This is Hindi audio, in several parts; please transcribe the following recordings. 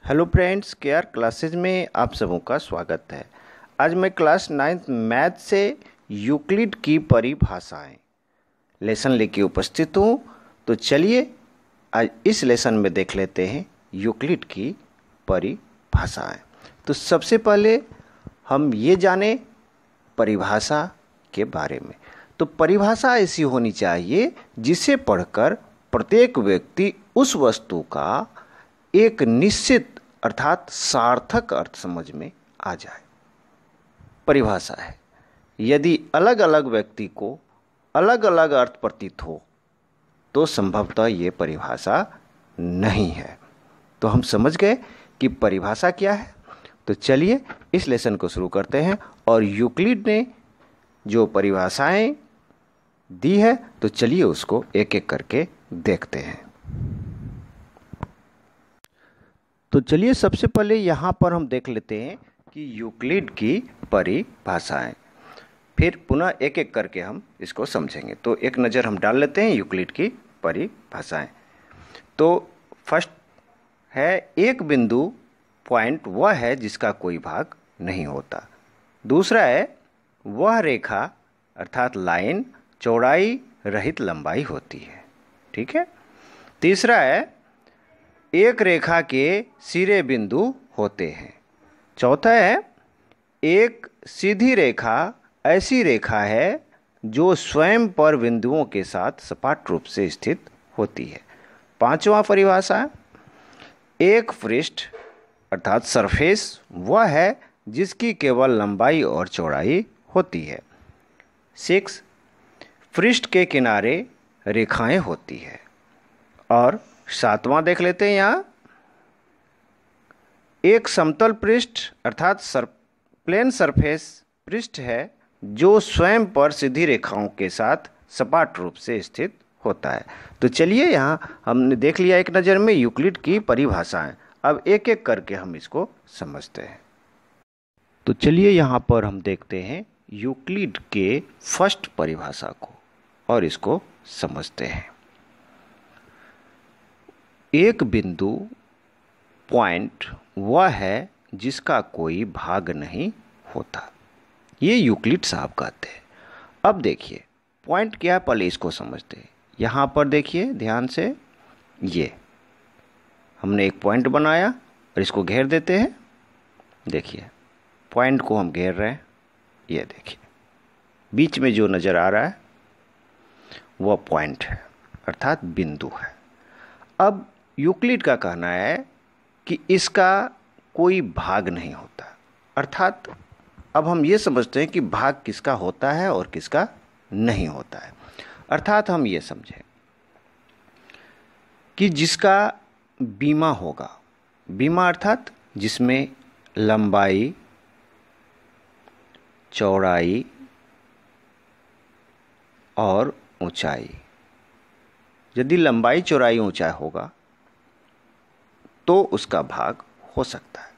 हेलो फ्रेंड्स, केआर क्लासेज में आप सबों का स्वागत है। आज मैं क्लास 9th मैथ से यूक्लिड की परिभाषाएं लेसन लेके उपस्थित हूँ। तो चलिए आज इस लेसन में देख लेते हैं यूक्लिड की परिभाषाएं। तो सबसे पहले हम ये जाने परिभाषा के बारे में। तो परिभाषा ऐसी होनी चाहिए जिसे पढ़कर प्रत्येक व्यक्ति उस वस्तु का एक निश्चित अर्थात सार्थक अर्थ समझ में आ जाए। परिभाषा है, यदि अलग अलग व्यक्ति को अलग अलग अर्थ प्रतीत हो तो संभवतः ये परिभाषा नहीं है। तो हम समझ गए कि परिभाषा क्या है। तो चलिए इस लेसन को शुरू करते हैं और यूक्लिड ने जो परिभाषाएं दी है तो चलिए उसको एक एक करके देखते हैं। तो चलिए सबसे पहले यहाँ पर हम देख लेते हैं कि यूक्लिड की परिभाषाएं, फिर पुनः एक एक करके हम इसको समझेंगे। तो एक नज़र हम डाल लेते हैं यूक्लिड की परिभाषाएं। तो फर्स्ट है, एक बिंदु पॉइंट वह है जिसका कोई भाग नहीं होता। दूसरा है, वह रेखा अर्थात लाइन चौड़ाई रहित लंबाई होती है। ठीक है। तीसरा है, एक रेखा के सिरे बिंदु होते हैं। चौथा है, एक सीधी रेखा ऐसी रेखा है जो स्वयं पर बिंदुओं के साथ सपाट रूप से स्थित होती है। पांचवा परिभाषा, एक पृष्ठ अर्थात सरफेस वह है जिसकी केवल लंबाई और चौड़ाई होती है। 6, पृष्ठ के किनारे रेखाएं होती है। और 7वां देख लेते हैं यहाँ, एक समतल पृष्ठ अर्थात प्लेन सरफेस पृष्ठ है जो स्वयं पर सीधी रेखाओं के साथ सपाट रूप से स्थित होता है। तो चलिए यहाँ हमने देख लिया एक नज़र में यूक्लिड की परिभाषाएं। अब एक एक करके हम इसको समझते हैं। तो चलिए यहाँ पर हम देखते हैं यूक्लिड के फर्स्ट परिभाषा को और इसको समझते हैं। एक बिंदु पॉइंट वह है जिसका कोई भाग नहीं होता, ये यूक्लिड साहब कहते हैं। अब देखिए पॉइंट क्या है, पहले इसको समझते हैं। यहाँ पर देखिए ध्यान से, ये हमने एक पॉइंट बनाया और इसको घेर देते हैं। देखिए पॉइंट को हम घेर रहे हैं, ये देखिए बीच में जो नज़र आ रहा है वह पॉइंट है अर्थात बिंदु है। अब यूक्लिड का कहना है कि इसका कोई भाग नहीं होता, अर्थात अब हम ये समझते हैं कि भाग किसका होता है और किसका नहीं होता है। अर्थात हम ये समझें कि जिसका बीमा होगा, बीमा अर्थात जिसमें लंबाई चौड़ाई और ऊंचाई, यदि लंबाई चौड़ाई ऊंचाई होगा तो उसका भाग हो सकता है।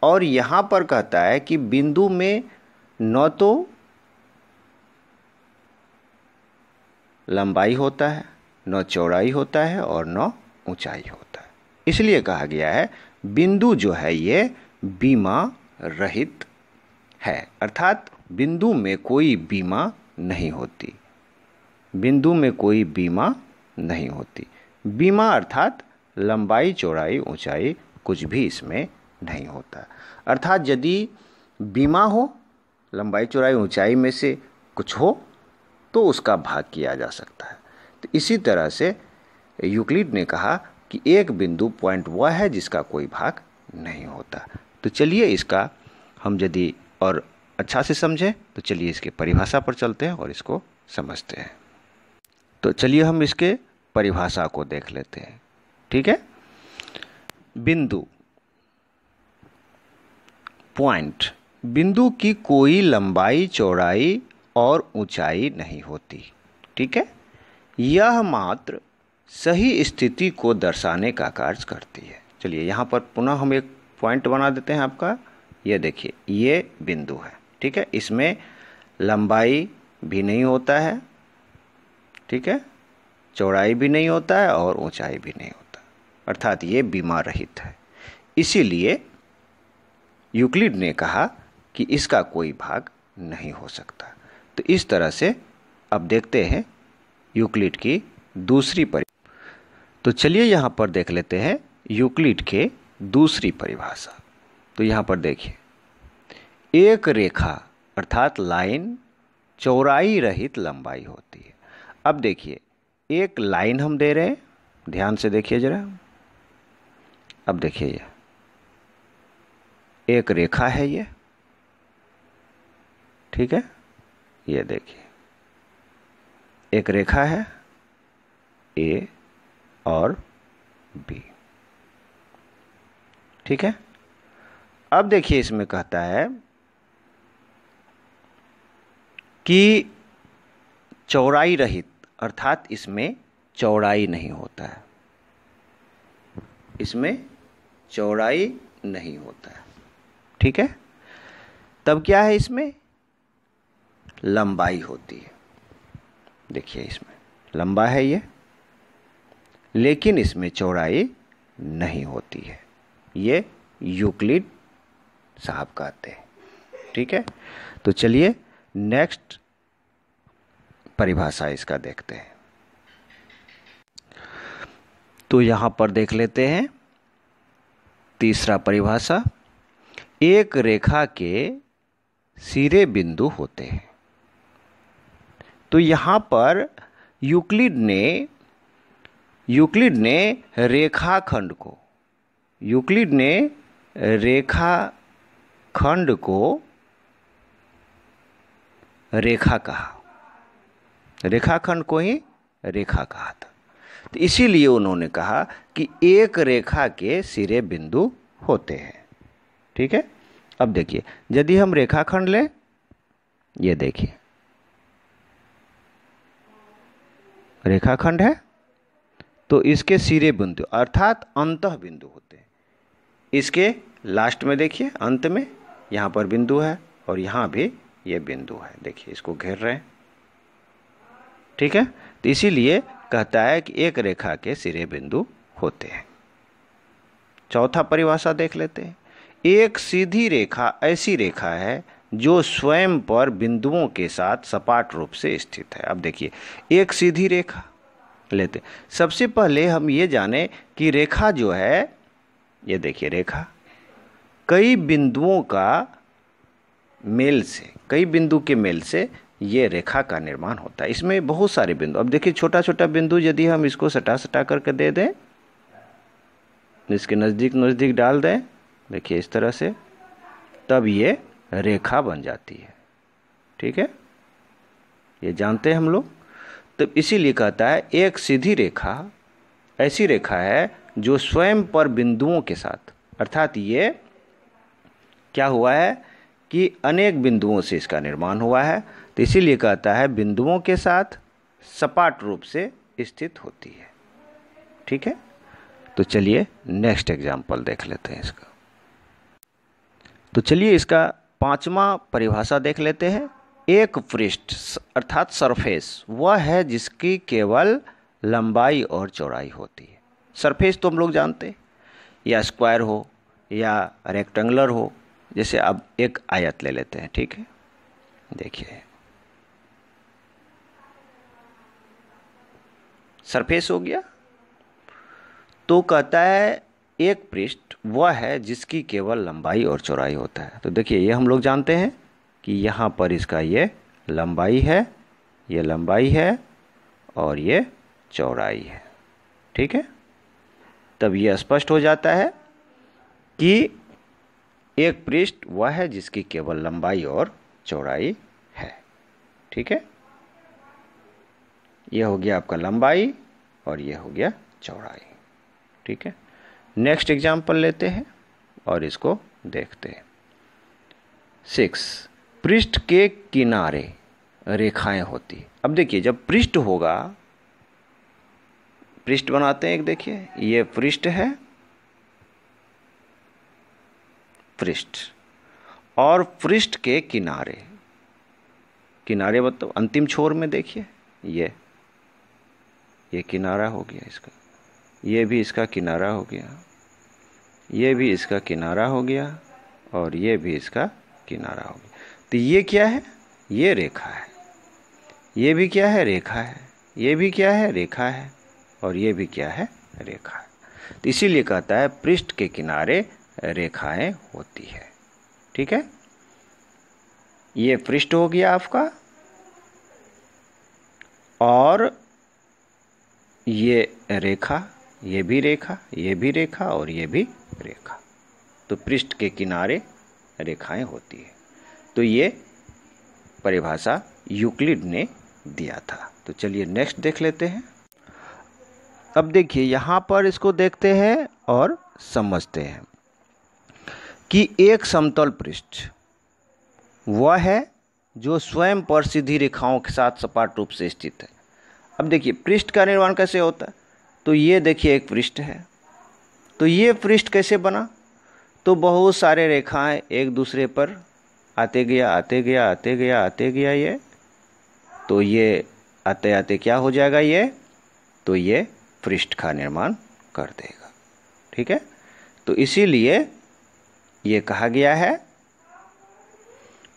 और यहाँ पर कहता है कि बिंदु में न तो लंबाई होता है, न चौड़ाई होता है और न ऊंचाई होता है। इसलिए कहा गया है बिंदु जो है ये बीमा रहित है, अर्थात बिंदु में कोई बीमा नहीं होती। बिंदु में कोई बीमा नहीं होती। बीमा अर्थात लंबाई चौड़ाई ऊंचाई कुछ भी इसमें नहीं होता। अर्थात यदि बीमा हो, लंबाई चौड़ाई ऊंचाई में से कुछ हो तो उसका भाग किया जा सकता है। तो इसी तरह से यूक्लिड ने कहा कि एक बिंदु पॉइंट वह है जिसका कोई भाग नहीं होता। तो चलिए इसका हम यदि और अच्छा से समझें तो चलिए इसके परिभाषा पर चलते हैं और इसको समझते हैं। तो चलिए हम इसके परिभाषा को देख लेते हैं। ठीक है। बिंदु पॉइंट, बिंदु की कोई लंबाई चौड़ाई और ऊंचाई नहीं होती। ठीक है। यह मात्र सही स्थिति को दर्शाने का कार्य करती है। चलिए यहाँ पर पुनः हम एक पॉइंट बना देते हैं आपका। ये देखिए ये बिंदु है। ठीक है। इसमें लंबाई भी नहीं होता है, ठीक है, चौड़ाई भी नहीं होता है और ऊंचाई भी नहीं होता, अर्थात ये बीमा रहित है। इसीलिए यूक्लिड ने कहा कि इसका कोई भाग नहीं हो सकता। तो इस तरह से अब देखते हैं यूक्लिड की दूसरी तो चलिए यहाँ पर देख लेते हैं यूक्लिड के दूसरी परिभाषा। तो यहाँ पर देखिए, एक रेखा अर्थात लाइन चौड़ाई रहित लंबाई होती है। अब देखिए, एक लाइन हम दे रहे हैं, ध्यान से देखिए जरा। अब देखिए, ये एक रेखा है, ये ठीक है। ये देखिए, एक रेखा है ए और बी, ठीक है। अब देखिए, इसमें कहता है कि चौड़ाई रहित अर्थात इसमें चौड़ाई नहीं होता है, इसमें चौड़ाई नहीं होता है, ठीक है। तब क्या है, इसमें लंबाई होती है। देखिए, इसमें लंबा है ये, लेकिन इसमें चौड़ाई नहीं होती है। ये यूक्लिड साहब कहते हैं, ठीक है। तो चलिए नेक्स्ट परिभाषा इसका देखते हैं। तो यहां पर देख लेते हैं तीसरा परिभाषा, एक रेखा के सिरे बिंदु होते हैं। तो यहां पर यूक्लिड ने रेखाखंड को रेखा कहा, रेखाखंड को ही रेखा कहा था। तो इसीलिए उन्होंने कहा कि एक रेखा के सिरे बिंदु होते हैं, ठीक है। अब देखिए, यदि हम रेखाखंड लें, ये देखिए रेखाखंड है, तो इसके सिरे बिंदु अर्थात अंतः बिंदु होते हैं। इसके लास्ट में देखिए, अंत में यहाँ पर बिंदु है और यहाँ भी ये बिंदु है, देखिए इसको घेर रहे हैं, ठीक है। तो इसीलिए कहता है कि एक रेखा के सिरे बिंदु होते हैं। चौथा परिभाषा देख लेते हैं, एक सीधी रेखा ऐसी रेखा है जो स्वयं पर बिंदुओं के साथ सपाट रूप से स्थित है। अब देखिए, एक सीधी रेखा लेते, सबसे पहले हम ये जाने कि रेखा जो है, ये देखिए रेखा कई बिंदुओं का मेल से, कई बिंदु के मेल से ये रेखा का निर्माण होता है। इसमें बहुत सारे बिंदु, अब देखिए छोटा छोटा बिंदु यदि हम इसको सटा करके दे दें, इसके नज़दीक नज़दीक डाल दें, देखिए इस तरह से, तब ये रेखा बन जाती है, ठीक है। ये जानते हैं हम लोग। तो इसीलिए कहता है एक सीधी रेखा ऐसी रेखा है जो स्वयं पर बिंदुओं के साथ, अर्थात ये क्या हुआ है कि अनेक बिंदुओं से इसका निर्माण हुआ है। तो इसीलिए कहता है बिंदुओं के साथ सपाट रूप से स्थित होती है, ठीक है। तो चलिए नेक्स्ट एग्जाम्पल देख लेते हैं इसका। तो चलिए इसका पांचवा परिभाषा देख लेते हैं, एक पृष्ठ अर्थात सरफेस वह है जिसकी केवल लंबाई और चौड़ाई होती है। सरफेस तो हम लोग जानते हैं, या स्क्वायर हो या रेक्टेंगुलर हो। जैसे अब एक आयत ले लेते हैं, ठीक है। देखिए सरफेस हो गया। तो कहता है एक पृष्ठ वह है जिसकी केवल लंबाई और चौड़ाई होता है। तो देखिए ये हम लोग जानते हैं कि यहाँ पर इसका ये लंबाई है, ये लंबाई है और ये चौड़ाई है, ठीक है। तब ये स्पष्ट हो जाता है कि एक पृष्ठ वह है जिसकी केवल लंबाई और चौड़ाई है, ठीक है। यह हो गया आपका लंबाई और यह हो गया चौड़ाई, ठीक है। नेक्स्ट एग्जाम्पल लेते हैं और इसको देखते हैं। 6, पृष्ठ के किनारे रेखाएं होती। अब देखिए जब पृष्ठ होगा, पृष्ठ बनाते हैं एक, देखिए ये पृष्ठ है, पृष्ठ और पृष्ठ के किनारे, किनारे मतलब अंतिम छोर में देखिए ये किनारा हो गया इसका, ये भी इसका किनारा हो गया, ये भी इसका किनारा हो गया और ये भी इसका किनारा हो गया। तो ये क्या है? ये रेखा है। ये भी क्या है? रेखा है। ये भी क्या है? रेखा है। और ये भी क्या है? रेखा है। तो इसीलिए कहता है पृष्ठ के किनारे रेखाएं होती है। ठीक है, ये पृष्ठ हो गया आपका, और ये रेखा, ये भी रेखा, ये भी रेखा और ये भी रेखा। तो पृष्ठ के किनारे रेखाएं होती है। तो ये परिभाषा यूक्लिड ने दिया था। तो चलिए नेक्स्ट देख लेते हैं। अब देखिए यहाँ पर इसको देखते हैं और समझते हैं कि एक समतल पृष्ठ वह है जो स्वयं पर सीधी रेखाओं के साथ सपाट रूप से स्थित है। अब देखिए पृष्ठ का निर्माण कैसे होता है। तो ये देखिए एक पृष्ठ है। तो ये पृष्ठ कैसे बना? तो बहुत सारे रेखाएं एक दूसरे पर आते गया आते गया आते गया आते गया ये। तो ये आते आते क्या हो जाएगा ये? तो ये पृष्ठ का निर्माण कर देगा। ठीक है, तो इसीलिए ये कहा गया है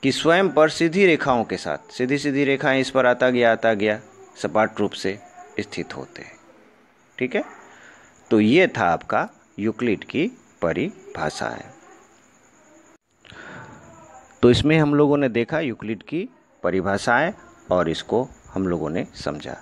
कि स्वयं पर सीधी रेखाओं के साथ, सीधी सीधी रेखाएं इस पर आता गया सपाट रूप से स्थित होते हैं। ठीक है, तो ये था आपका यूक्लिड की परिभाषाएं। तो इसमें हम लोगों ने देखा यूक्लिड की परिभाषाएं और इसको हम लोगों ने समझा।